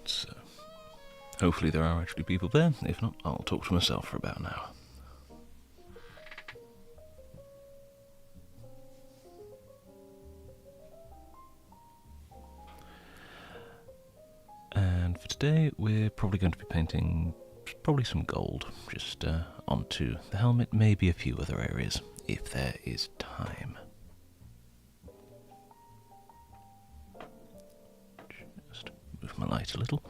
So hopefully there are actually people there. If not, I'll talk to myself for about an hour. And for today, we're probably going to be painting probably some gold just onto the helmet, maybe a few other areas, if there is time. Just move my light a little.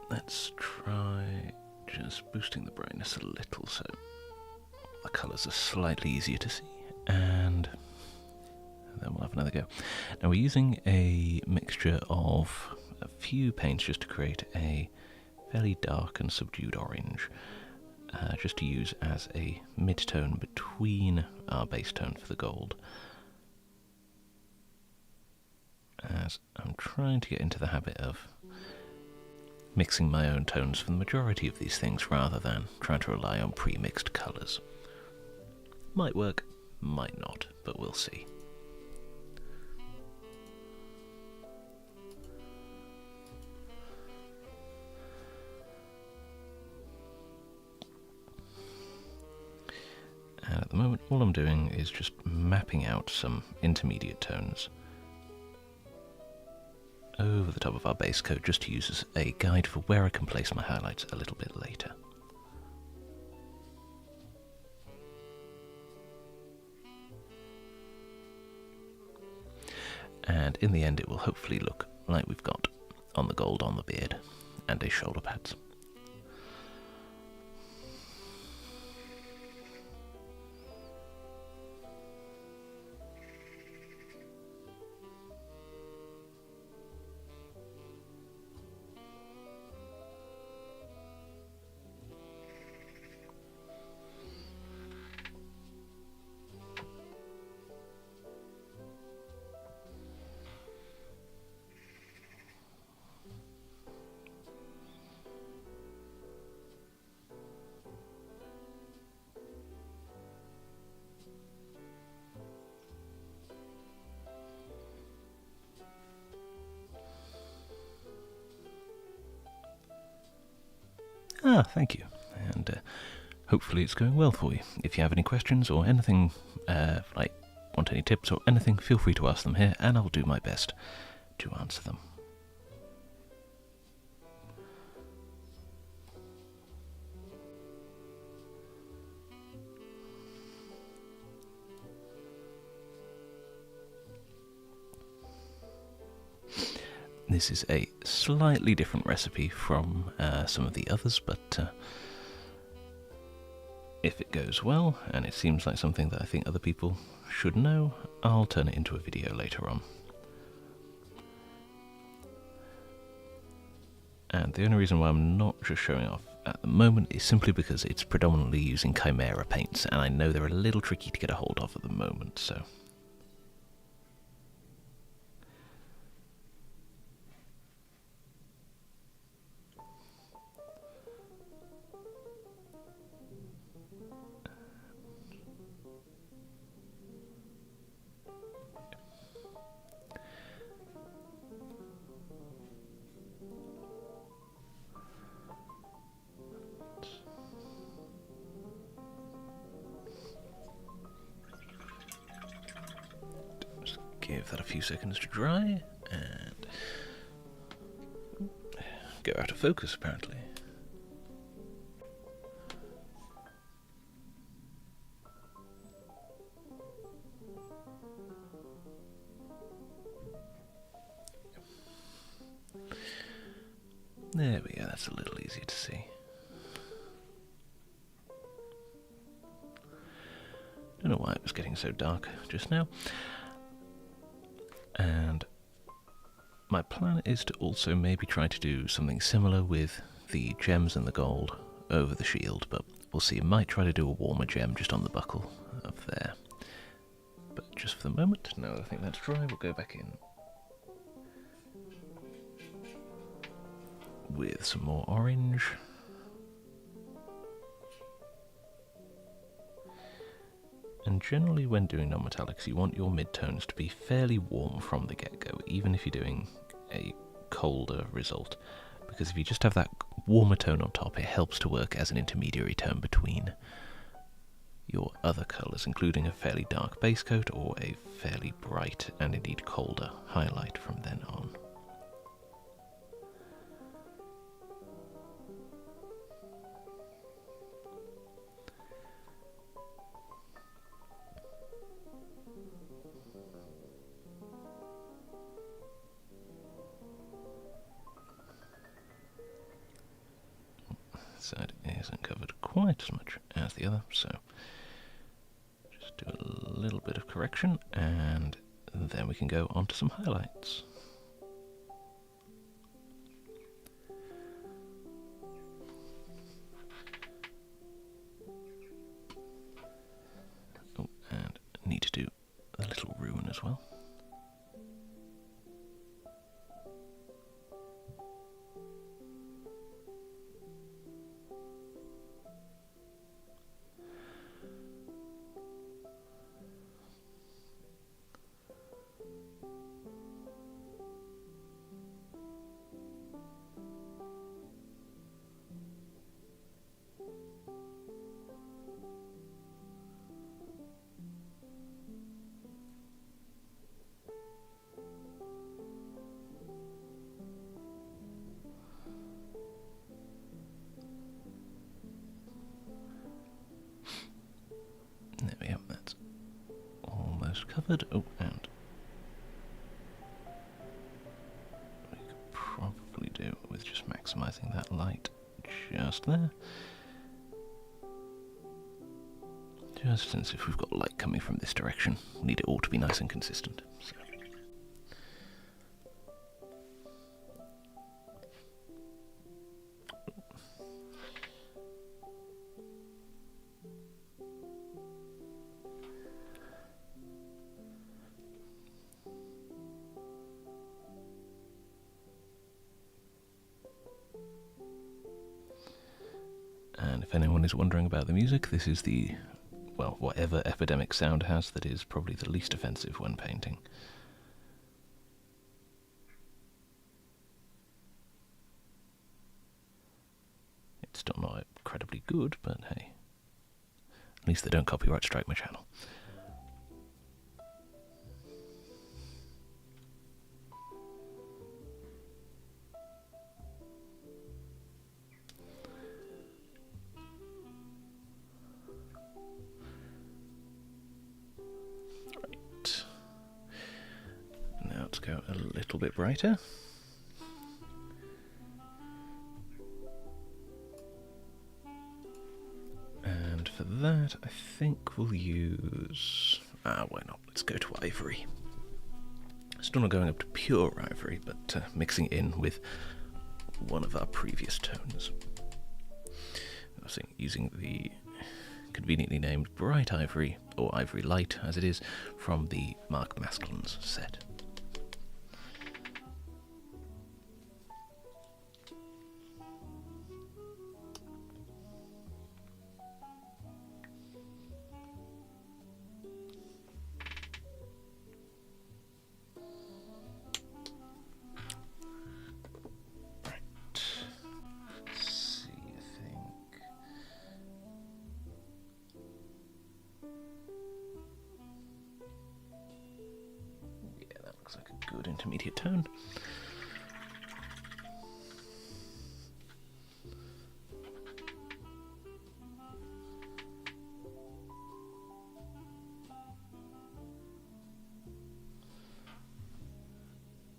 Let's try just boosting the brightness a little so the colours are slightly easier to see, and then we'll have another go. Now we're using a mixture of a few paints just to create a fairly dark and subdued orange, just to use as a mid-tone between our base tone for the gold. As I'm trying to get into the habit of mixing my own tones for the majority of these things rather than trying to rely on pre-mixed colours. Might work, might not, but we'll see. And at the moment all I'm doing is just mapping out some intermediate tones over the top of our base coat, just to use as a guide for where I can place my highlights a little bit later. And in the end it will hopefully look like we've got on the gold on the beard and his shoulder pads. Thank you, and hopefully it's going well for you. If you have any questions or anything, like want any tips or anything, feel free to ask them here and I'll do my best to answer them. This is a slightly different recipe from some of the others, but if it goes well, and it seems like something that I think other people should know, I'll turn it into a video later on. And the only reason why I'm not just showing off at the moment is simply because it's predominantly using Chimera paints, and I know they're a little tricky to get a hold of at the moment, so... Give that a few seconds to dry, and go out of focus apparently. There we go, that's a little easier to see. Don't know why it was getting so dark just now. And my plan is to also maybe try to do something similar with the gems and the gold over the shield, but we'll see. Might try to do a warmer gem just on the buckle up there. But just for the moment, now that I think that's dry, we'll go back in with some more orange. And generally when doing non-metallics, you want your midtones to be fairly warm from the get-go, even if you're doing a colder result. Because if you just have that warmer tone on top, it helps to work as an intermediary tone between your other colours, including a fairly dark base coat or a fairly bright and indeed colder highlight from then on. Side isn't covered quite as much as the other, so just do a little bit of correction and then we can go on to some highlights. Oh, and I need to do a little ruin as well. There we go, that's almost covered. Oh, and we could probably do with just maximising that light just there. Just since if we've got light coming from this direction, we need it all to be nice and consistent. So. And if anyone is wondering about the music, this is the, well, whatever Epidemic sound has that is probably the least offensive when painting. It's still not incredibly good, but hey, at least they don't copyright strike my channel. Let's go a little bit brighter. And for that, I think we'll use... why not? Let's go to ivory. Still not going up to pure ivory, but mixing it in with one of our previous tones. I was using the conveniently named Bright Ivory, or Ivory Light as it is, from the Mark Maskelyne's set. Good intermediate tone.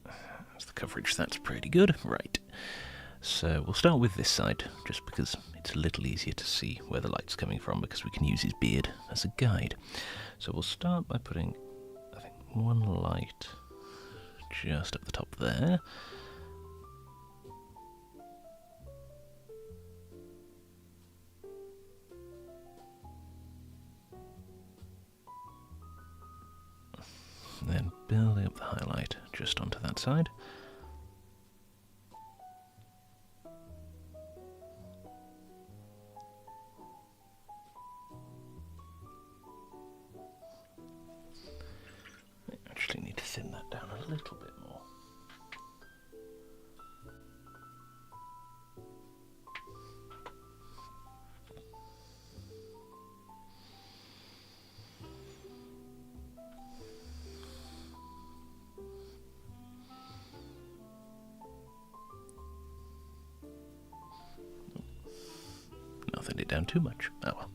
That's the coverage, that's pretty good. Right, so we'll start with this side, just because it's a little easier to see where the light's coming from, because we can use his beard as a guide. So we'll start by putting, I think, one light just at the top there. the highlight just onto that side. I actually need to thin that down a little bit more. Not thin it down too much. Oh well.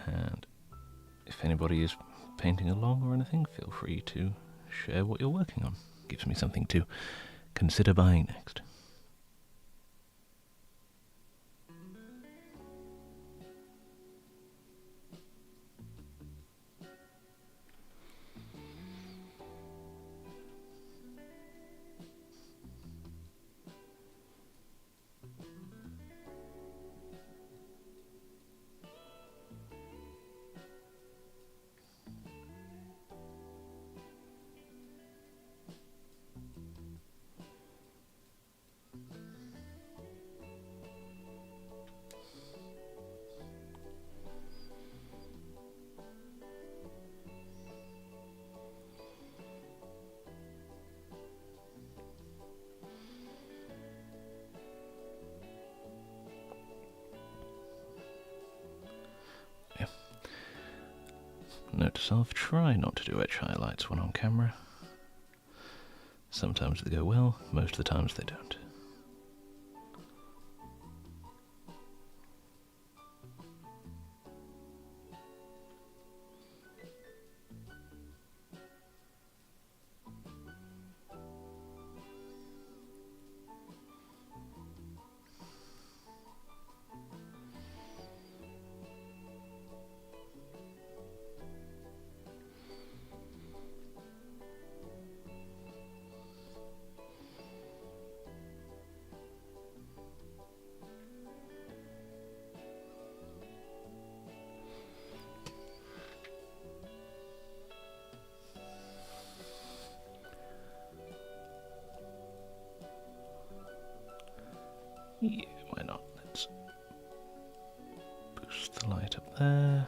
And if anybody is painting along or anything, feel free to share what you're working on. Gives me something to consider buying next. Note to self, try not to do edge highlights when on camera. Sometimes they go well, most of the times they don't. Yeah, why not? Let's boost the light up there.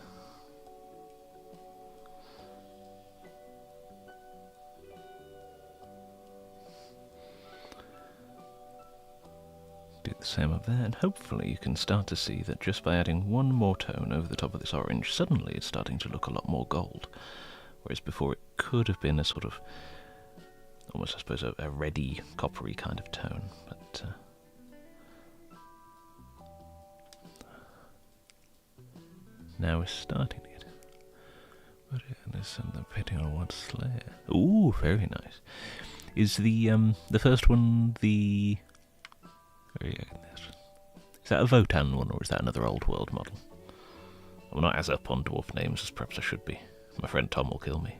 Do the same up there, and hopefully you can start to see that just by adding one more tone over the top of this orange, suddenly it's starting to look a lot more gold. Whereas before it could have been a sort of, almost I suppose, a reddy, coppery kind of tone. But now we're starting to get it. But there's the painting on one slayer. Ooh, very nice. Is the first one the? Is that a Votan one or is that another Old World model? I'm not as up on dwarf names as perhaps I should be. My friend Tom will kill me.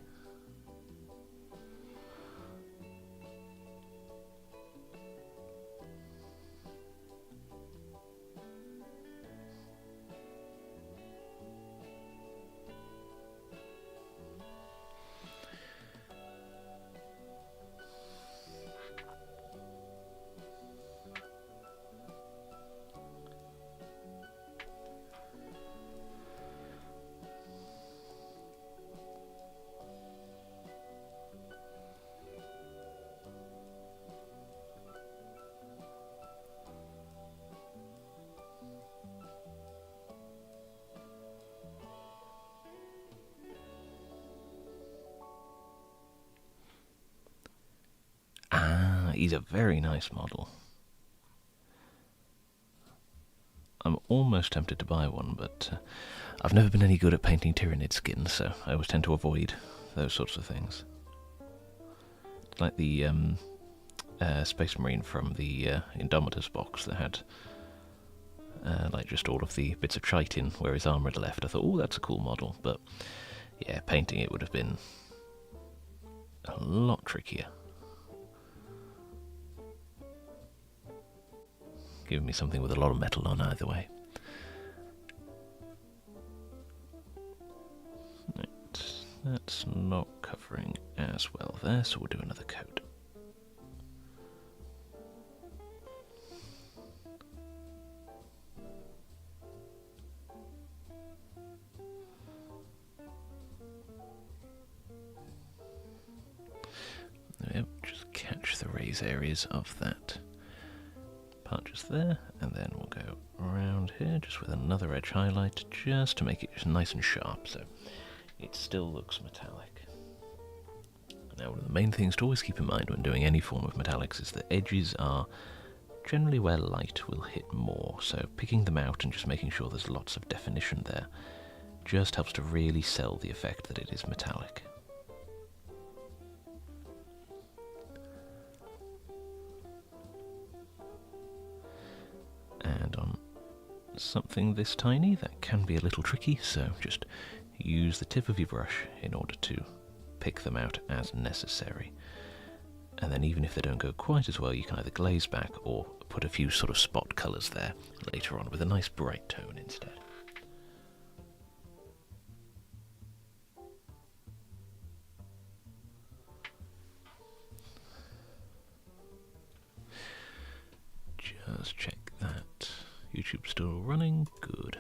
He's a very nice model. I'm almost tempted to buy one, but I've never been any good at painting Tyrannid skins, so I always tend to avoid those sorts of things. Like the Space Marine from the Indomitus box that had like just all of the bits of chitin where his armour had left. I thought, oh, that's a cool model, but yeah, painting it would have been a lot trickier. giving me something with a lot of metal on either way. Right, that's not covering as well there, so we'll do another coat. Yep, just catch the raised areas of that part just there, and then we'll go around here just with another edge highlight just to make it just nice and sharp so it still looks metallic. Now, one of the main things to always keep in mind when doing any form of metallics is that edges are generally where light will hit more, so picking them out and just making sure there's lots of definition there just helps to really sell the effect that it is metallic. And on something this tiny, that can be a little tricky, so just use the tip of your brush in order to pick them out as necessary. And then even if they don't go quite as well, you can either glaze back or put a few sort of spot colours there later on with a nice bright tone instead. Just check that YouTube's still running. Good.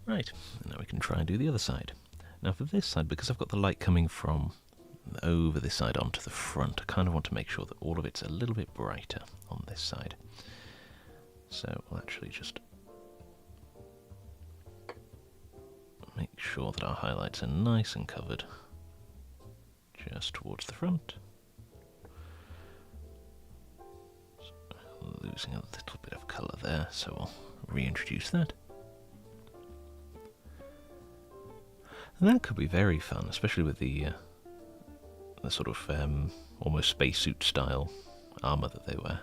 Right, now we can try and do the other side. Now for this side, because I've got the light coming from over this side onto the front, I kind of want to make sure that all of it's a little bit brighter on this side. So we'll actually just make sure that our highlights are nice and covered just towards the front. Losing a little bit of colour there, so we'll reintroduce that. And that could be very fun, especially with the sort of almost spacesuit style armour that they wear.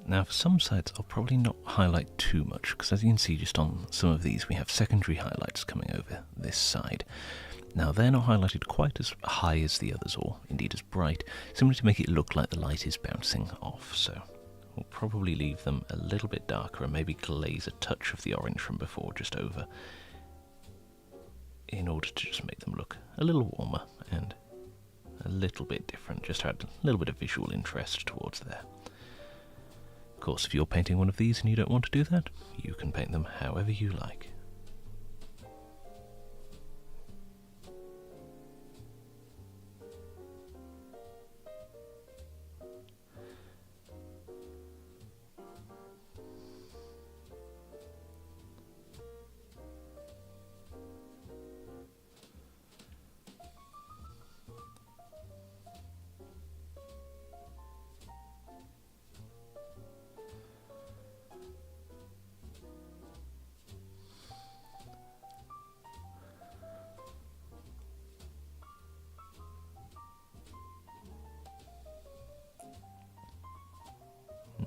Now for some sides I'll probably not highlight too much, because as you can see just on some of these we have secondary highlights coming over this side. Now they're not highlighted quite as high as the others, or indeed as bright, simply to make it look like the light is bouncing off, so we'll probably leave them a little bit darker and maybe glaze a touch of the orange from before just over, in order to just make them look a little warmer and a little bit different, just to add a little bit of visual interest towards there. Of course, if you're painting one of these and you don't want to do that, you can paint them however you like.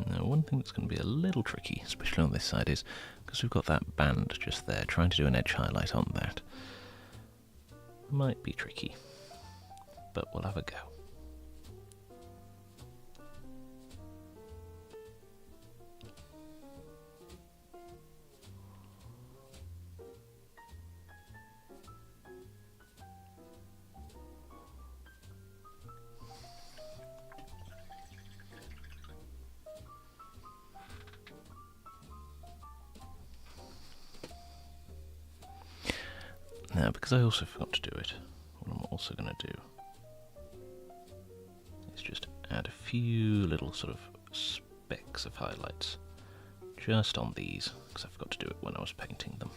Now one thing that's going to be a little tricky, especially on this side, is because we've got that band just there, trying to do an edge highlight on that might be tricky, but we'll have a go. Now, because I also forgot to do it, what I'm also going to do is just add a few little sort of specks of highlights just on these, because I forgot to do it when I was painting them.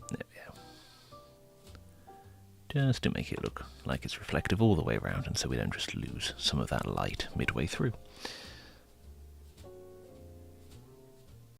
There we go. Just to make it look like it's reflective all the way around, and so we don't just lose some of that light midway through.